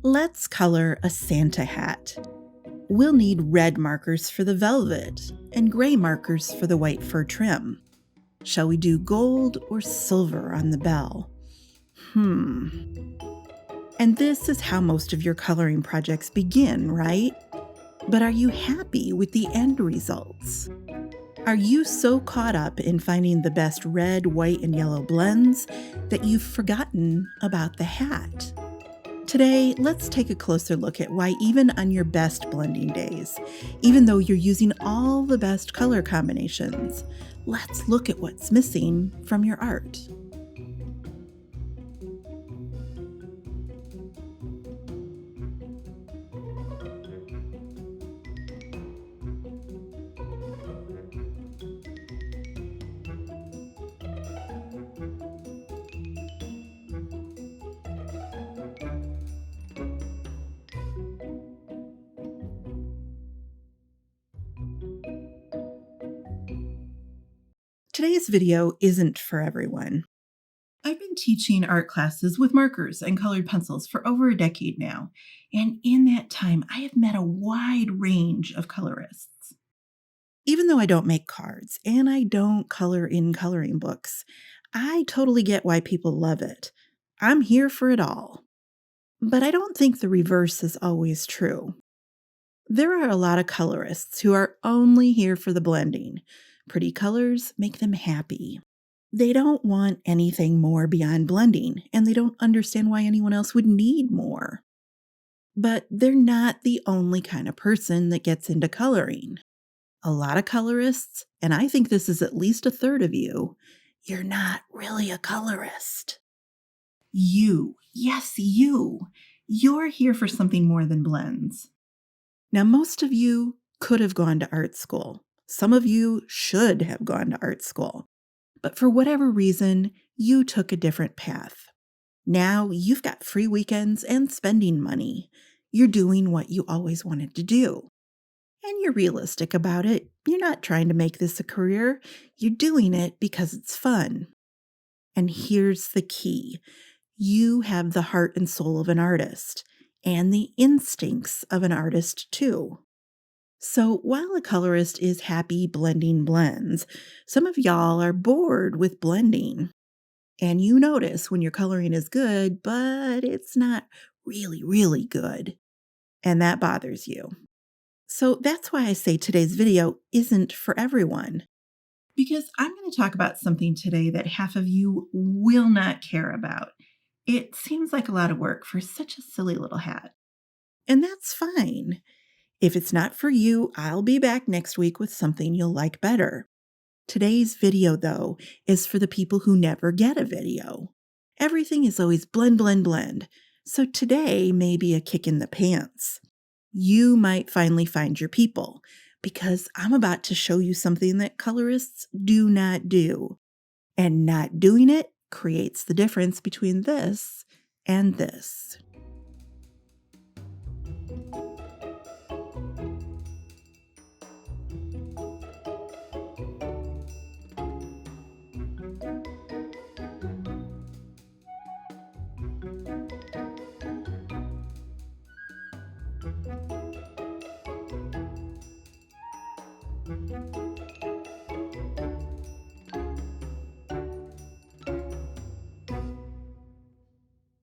Let's color a Santa hat. We'll need red markers for the velvet and gray markers for the white fur trim. Shall we do gold or silver on the bell? And this is how most of your coloring projects begin, right? But are you happy with the end results? Are you so caught up in finding the best red, white, and yellow blends that you've forgotten about the hat? Today, let's take a closer look at why even on your best blending days, even though you're using all the best color combinations, let's look at what's missing from your art. Today's video isn't for everyone. I've been teaching art classes with markers and colored pencils for over a decade now, and in that time, I have met a wide range of colorists. Even though I don't make cards and I don't color in coloring books, I totally get why people love it. I'm here for it all. But I don't think the reverse is always true. There are a lot of colorists who are only here for the blending. Pretty colors make them happy. They don't want anything more beyond blending, and they don't understand why anyone else would need more. But they're not the only kind of person that gets into coloring. A lot of colorists, and I think this is at least a third of you, you're not really a colorist. You, yes, you're here for something more than blends. Now, most of you could have gone to art school. Some of you should have gone to art school. But for whatever reason, you took a different path. Now you've got free weekends and spending money. You're doing what you always wanted to do. And you're realistic about it. You're not trying to make this a career. You're doing it because it's fun. And here's the key. You have the heart and soul of an artist, and the instincts of an artist too. So while a colorist is happy blending blends, some of y'all are bored with blending. And you notice when your coloring is good, but it's not really, really good. And that bothers you. So that's why I say today's video isn't for everyone. Because I'm going to talk about something today that half of you will not care about. It seems like a lot of work for such a silly little hat. And that's fine. If it's not for you, I'll be back next week with something you'll like better. Today's video, though, is for the people who never get a video. Everything is always blend, blend, blend. So today may be a kick in the pants. You might finally find your people, because I'm about to show you something that colorists do not do. And not doing it creates the difference between this and this.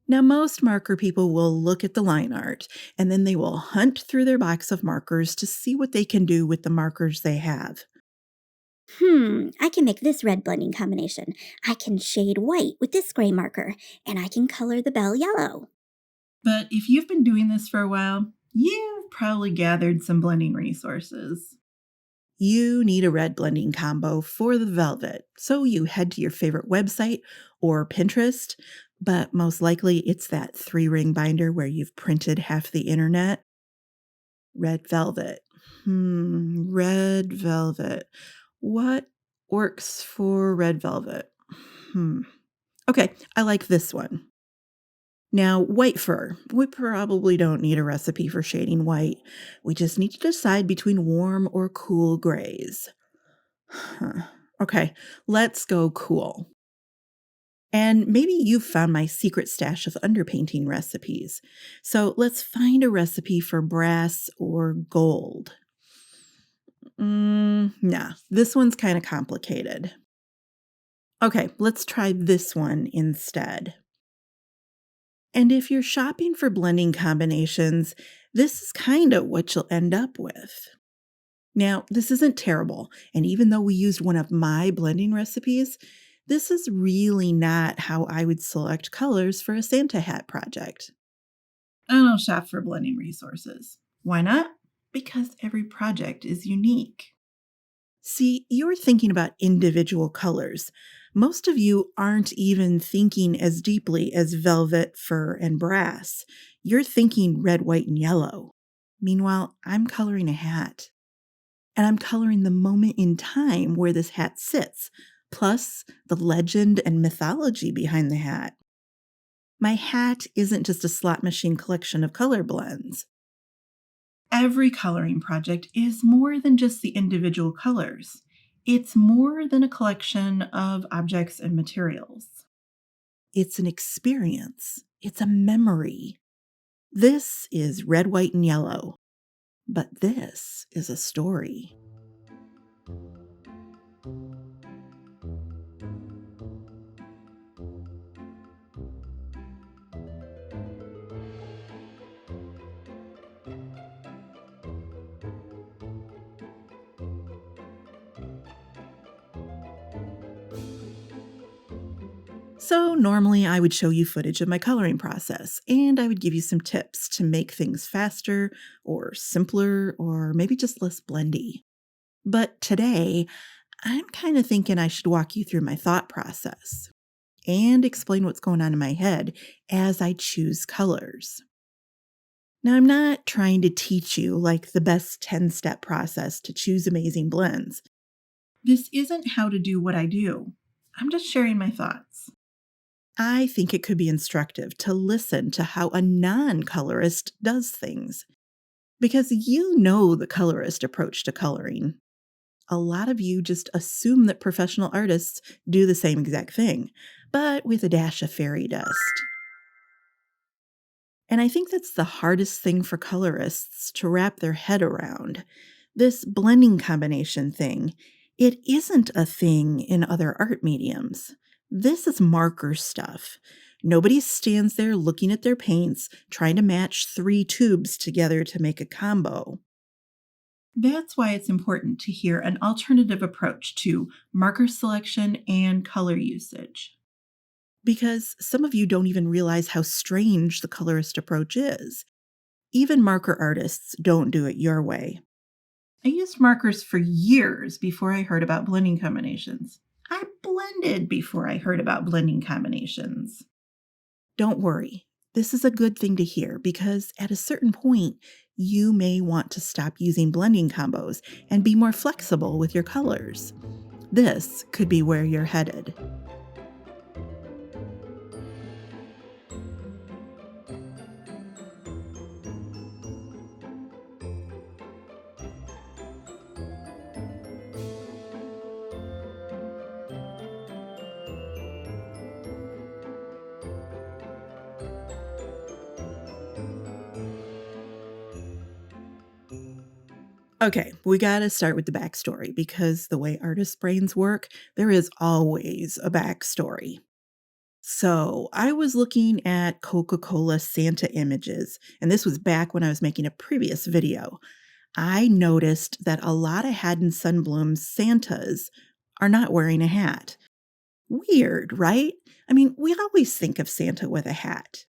Now, most marker people will look at the line art, and then they will hunt through their box of markers to see what they can do with the markers they have. I can make this red blending combination. I can shade white with this gray marker, and I can color the bell yellow. But if you've been doing this for a while, you've probably gathered some blending resources. You need a red blending combo for the velvet, so you head to your favorite website or Pinterest, but most likely it's that 3-ring binder where you've printed half the internet. Red velvet. Red velvet. What works for red velvet? Okay, I like this one. Now, white fur. We probably don't need a recipe for shading white. We just need to decide between warm or cool grays. Okay, let's go cool. And maybe you've found my secret stash of underpainting recipes. So let's find a recipe for brass or gold. Nah, this one's kind of complicated. Okay, let's try this one instead. And if you're shopping for blending combinations, this is kind of what you'll end up with. Now, this isn't terrible, and even though we used one of my blending recipes, this is really not how I would select colors for a Santa hat project. I don't shop for blending resources. Why not? Because every project is unique. See, you're thinking about individual colors. Most of you aren't even thinking as deeply as velvet, fur, and brass. You're thinking red, white, and yellow. Meanwhile, I'm coloring a hat. And I'm coloring the moment in time where this hat sits, plus the legend and mythology behind the hat. My hat isn't just a slot machine collection of color blends. Every coloring project is more than just the individual colors. It's more than a collection of objects and materials. It's an experience. It's a memory. This is red, white, and yellow. But this is a story. So, normally I would show you footage of my coloring process, and I would give you some tips to make things faster or simpler or maybe just less blendy. But today, I'm kind of thinking I should walk you through my thought process and explain what's going on in my head as I choose colors. Now, I'm not trying to teach you like the best 10-step process to choose amazing blends. This isn't how to do what I do. I'm just sharing my thoughts. I think it could be instructive to listen to how a non colorist does things, because you know the colorist approach to coloring. A lot of you just assume that professional artists do the same exact thing, but with a dash of fairy dust. And I think that's the hardest thing for colorists to wrap their head around. This blending combination thing, it isn't a thing in other art mediums. This is marker stuff. Nobody stands there looking at their paints, trying to match 3 tubes together to make a combo. That's why it's important to hear an alternative approach to marker selection and color usage. Because some of you don't even realize how strange the colorist approach is. Even marker artists don't do it your way. I used markers for years before I heard about blending combinations. I blended before I heard about blending combinations. Don't worry. This is a good thing to hear because at a certain point, you may want to stop using blending combos and be more flexible with your colors. This could be where you're headed. Okay, we gotta start with the backstory because the way artist brains work, there is always a backstory. So I was looking at Coca-Cola Santa images, and this was back when I was making a previous video. I noticed that a lot of Haddon Sunbloom's Santas are not wearing a hat. Weird, right? I mean, we always think of Santa with a hat.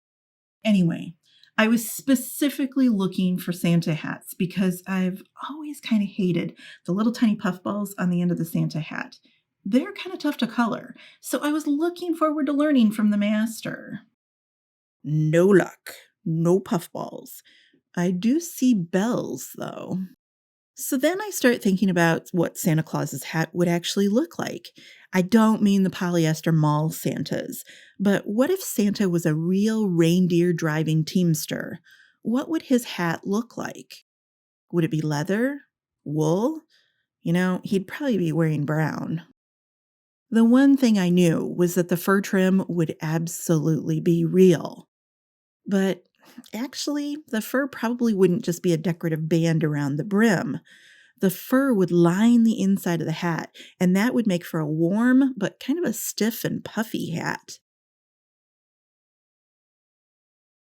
Anyway, I was specifically looking for Santa hats because I've always kind of hated the little tiny puffballs on the end of the Santa hat. They're kind of tough to color, so I was looking forward to learning from the master. No luck. No puffballs. I do see bells, though. So then I start thinking about what Santa Claus's hat would actually look like. I don't mean the polyester mall Santas, but what if Santa was a real reindeer driving teamster? What would his hat look like? Would it be leather? Wool? He'd probably be wearing brown. The one thing I knew was that the fur trim would absolutely be real. But actually, the fur probably wouldn't just be a decorative band around the brim. The fur would line the inside of the hat, and that would make for a warm but kind of a stiff and puffy hat.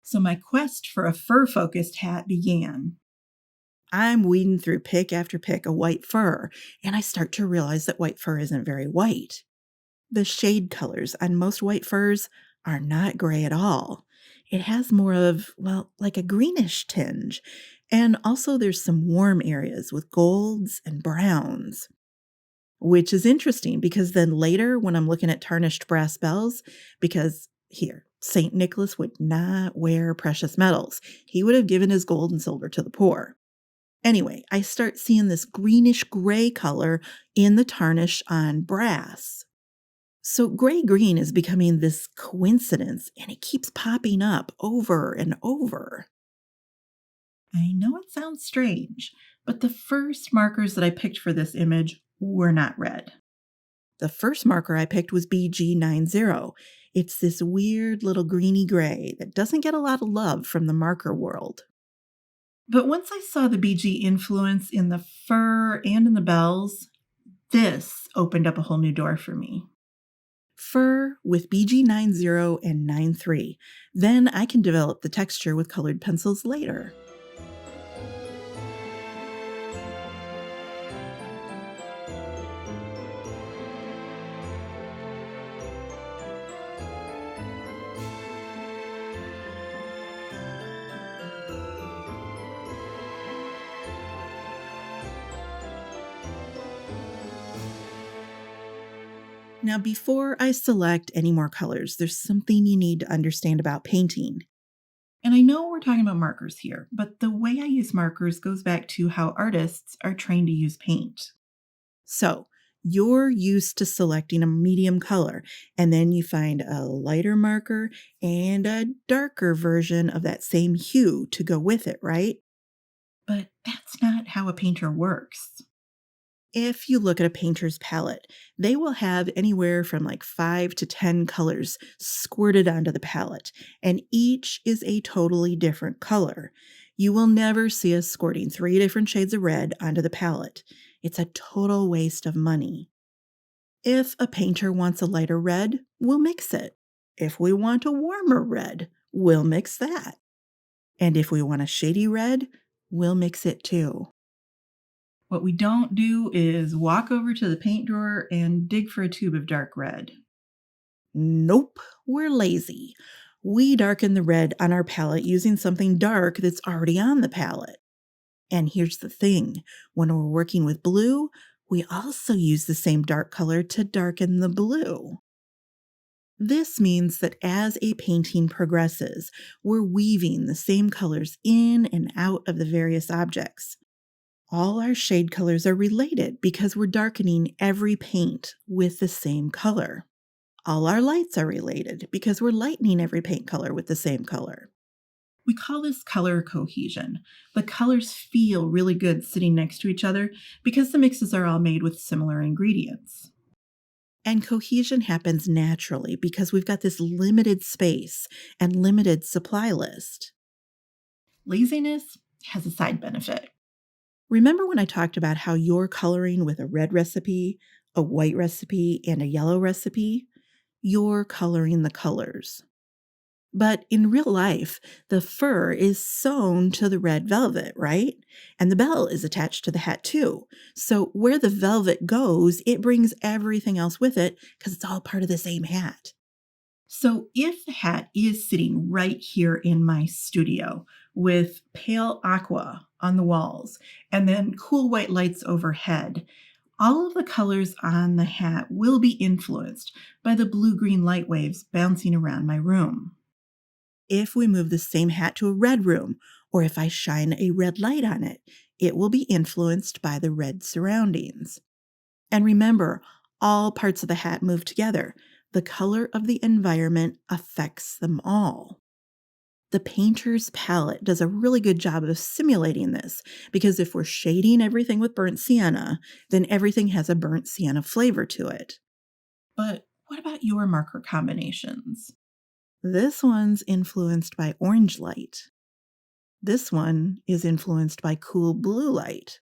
So my quest for a fur-focused hat began. I'm weeding through pick after pick of white fur, and I start to realize that white fur isn't very white. The shade colors on most white furs are not gray at all. It has more of, well, like a greenish tinge. And also, there's some warm areas with golds and browns, which is interesting because then later, when I'm looking at tarnished brass bells, because here, St. Nicholas would not wear precious metals, he would have given his gold and silver to the poor. Anyway, I start seeing this greenish gray color in the tarnish on brass. So gray green is becoming this coincidence and it keeps popping up over and over. I know it sounds strange, but the first markers that I picked for this image were not red. The first marker I picked was BG90. It's this weird little greeny gray that doesn't get a lot of love from the marker world. But once I saw the BG influence in the fur and in the bells, this opened up a whole new door for me. Fur with BG90 and 93. Then I can develop the texture with colored pencils later. Now, before I select any more colors, there's something you need to understand about painting. And I know we're talking about markers here, but the way I use markers goes back to how artists are trained to use paint. So, you're used to selecting a medium color, and then you find a lighter marker and a darker version of that same hue to go with it, right? But that's not how a painter works. If you look at a painter's palette, they will have anywhere from like 5 to 10 colors squirted onto the palette, and each is a totally different color. You will never see us squirting 3 different shades of red onto the palette. It's a total waste of money. If a painter wants a lighter red, we'll mix it. If we want a warmer red, we'll mix that. And if we want a shady red, we'll mix it too. What we don't do is walk over to the paint drawer and dig for a tube of dark red. Nope, we're lazy. We darken the red on our palette using something dark that's already on the palette. And here's the thing, when we're working with blue, we also use the same dark color to darken the blue. This means that as a painting progresses, we're weaving the same colors in and out of the various objects. All our shade colors are related because we're darkening every paint with the same color. All our lights are related because we're lightening every paint color with the same color. We call this color cohesion. The colors feel really good sitting next to each other because the mixes are all made with similar ingredients. And cohesion happens naturally because we've got this limited space and limited supply list. Laziness has a side benefit. Remember when I talked about how you're coloring with a red recipe, a white recipe, and a yellow recipe? You're coloring the colors. But in real life, the fur is sewn to the red velvet, right? And the bell is attached to the hat too. So where the velvet goes, it brings everything else with it because it's all part of the same hat. So if the hat is sitting right here in my studio with pale aqua on the walls and then cool white lights overhead, all of the colors on the hat will be influenced by the blue-green light waves bouncing around my room. If we move the same hat to a red room, or if I shine a red light on it, it will be influenced by the red surroundings. And remember, all parts of the hat move together. The color of the environment affects them all. The painter's palette does a really good job of simulating this because if we're shading everything with burnt sienna, then everything has a burnt sienna flavor to it. But what about your marker combinations? This one's influenced by orange light. This one is influenced by cool blue light.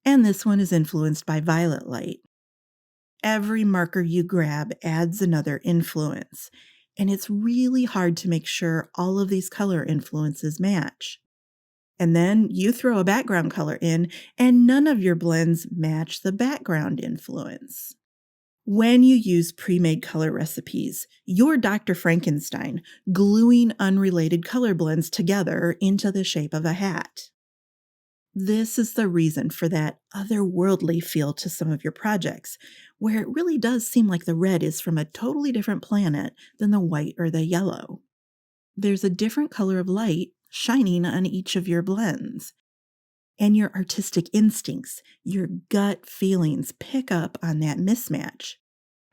And this one is influenced by violet light. Every marker you grab adds another influence, and it's really hard to make sure all of these color influences match. And then you throw a background color in, and none of your blends match the background influence. When you use pre-made color recipes, you're Dr. Frankenstein, gluing unrelated color blends together into the shape of a hat. This is the reason for that otherworldly feel to some of your projects, where it really does seem like the red is from a totally different planet than the white or the yellow. There's a different color of light shining on each of your blends. And your artistic instincts, your gut feelings pick up on that mismatch.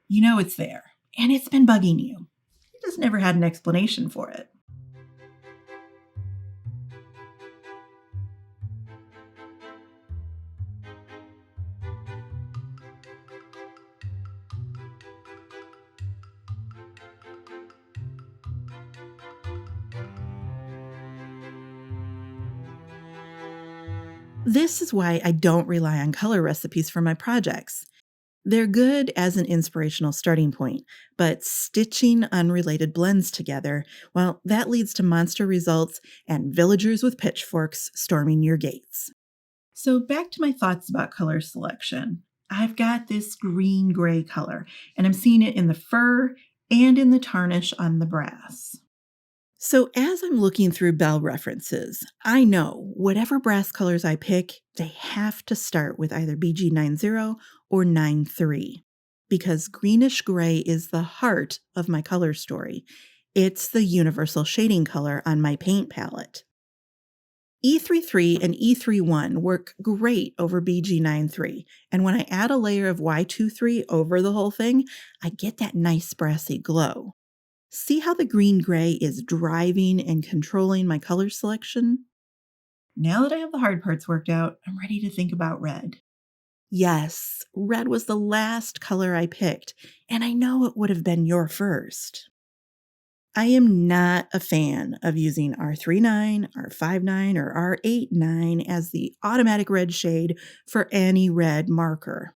You know it's there, and it's been bugging you. You just never had an explanation for it. This is why I don't rely on color recipes for my projects. They're good as an inspirational starting point, but stitching unrelated blends together, well, that leads to monster results and villagers with pitchforks storming your gates. So back to my thoughts about color selection. I've got this green-gray color, and I'm seeing it in the fur and in the tarnish on the brass. So as I'm looking through Bell references, I know whatever brass colors I pick, they have to start with either BG90 or 93, because greenish gray is the heart of my color story. It's the universal shading color on my paint palette. E33 and E31 work great over BG93, and when I add a layer of Y23 over the whole thing, I get that nice brassy glow. See how the green-gray is driving and controlling my color selection? Now that I have the hard parts worked out, I'm ready to think about red. Yes, red was the last color I picked, and I know it would have been your first. I am not a fan of using R39, R59, or R89 as the automatic red shade for any red marker.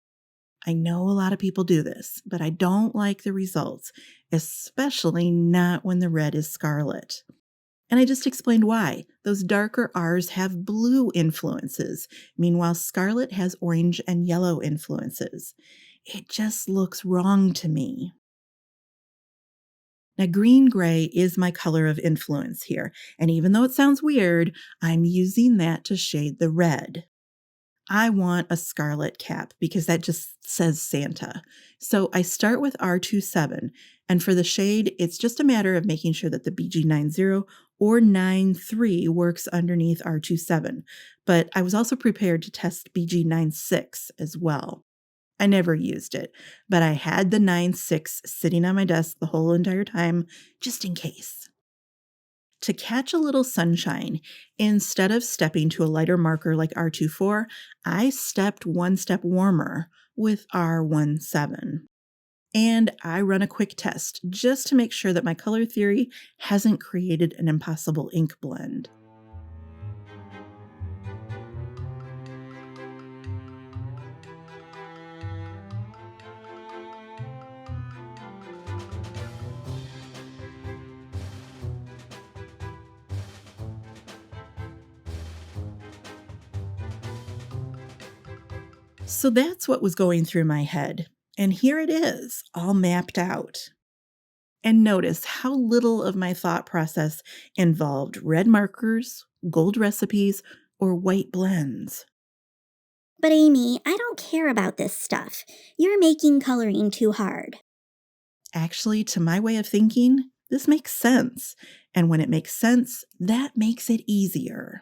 I know a lot of people do this, but I don't like the results, especially not when the red is scarlet. And I just explained why. Those darker R's have blue influences, meanwhile scarlet has orange and yellow influences. It just looks wrong to me. Now, green-gray is my color of influence here, and even though it sounds weird, I'm using that to shade the red. I want a scarlet cap because that just says Santa. So I start with R27, and for the shade, it's just a matter of making sure that the BG90 or 93 works underneath R27. But I was also prepared to test BG96 as well. I never used it, but I had the 96 sitting on my desk the whole entire time, just in case. To catch a little sunshine, instead of stepping to a lighter marker like R24, I stepped one step warmer with R17. And I run a quick test just to make sure that my color theory hasn't created an impossible ink blend. So that's what was going through my head. And here it is, all mapped out. And notice how little of my thought process involved red markers, gold recipes, or white blends. But Amy, I don't care about this stuff. You're making coloring too hard. Actually, to my way of thinking, this makes sense. And when it makes sense, that makes it easier.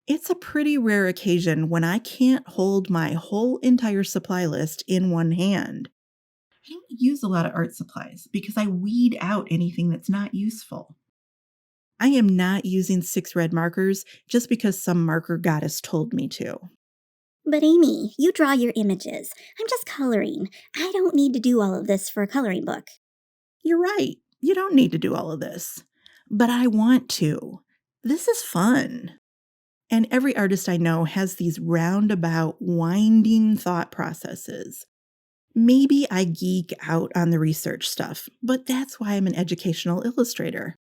It's a pretty rare occasion when I can't hold my whole entire supply list in one hand. I don't use a lot of art supplies because I weed out anything that's not useful. I am not using 6 red markers just because some marker goddess told me to. But Amy, you draw your images. I'm just coloring. I don't need to do all of this for a coloring book. You're right. You don't need to do all of this. But I want to. This is fun. And every artist I know has these roundabout, winding thought processes. Maybe I geek out on the research stuff, but that's why I'm an educational illustrator.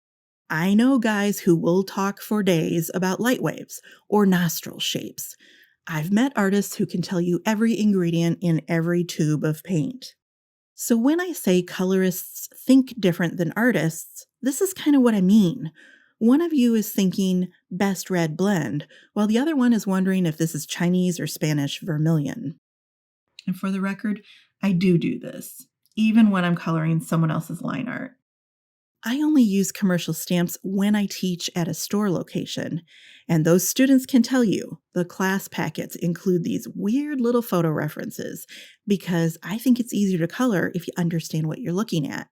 I know guys who will talk for days about light waves or nostril shapes. I've met artists who can tell you every ingredient in every tube of paint. So when I say colorists think different than artists, this is kind of what I mean. One of you is thinking best red blend, while the other one is wondering if this is Chinese or Spanish vermilion. And for the record, I do this, even when I'm coloring someone else's line art. I only use commercial stamps when I teach at a store location, and those students can tell you the class packets include these weird little photo references because I think it's easier to color if you understand what you're looking at.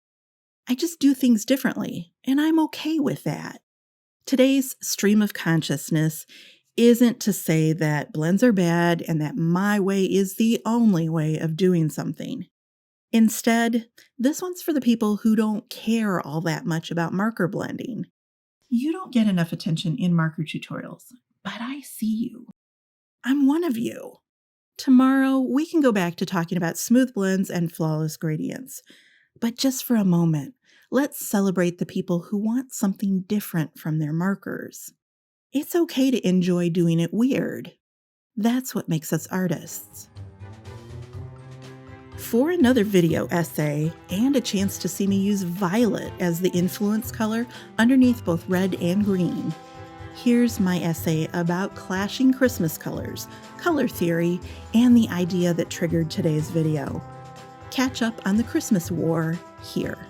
I just do things differently, and I'm okay with that. Today's stream of consciousness isn't to say that blends are bad and that my way is the only way of doing something. Instead, this one's for the people who don't care all that much about marker blending. You don't get enough attention in marker tutorials, but I see you. I'm one of you. Tomorrow, we can go back to talking about smooth blends and flawless gradients. But just for a moment, let's celebrate the people who want something different from their markers. It's okay to enjoy doing it weird. That's what makes us artists. For another video essay and a chance to see me use violet as the influence color underneath both red and green, here's my essay about clashing Christmas colors, color theory, and the idea that triggered today's video. Catch up on the Christmas war here.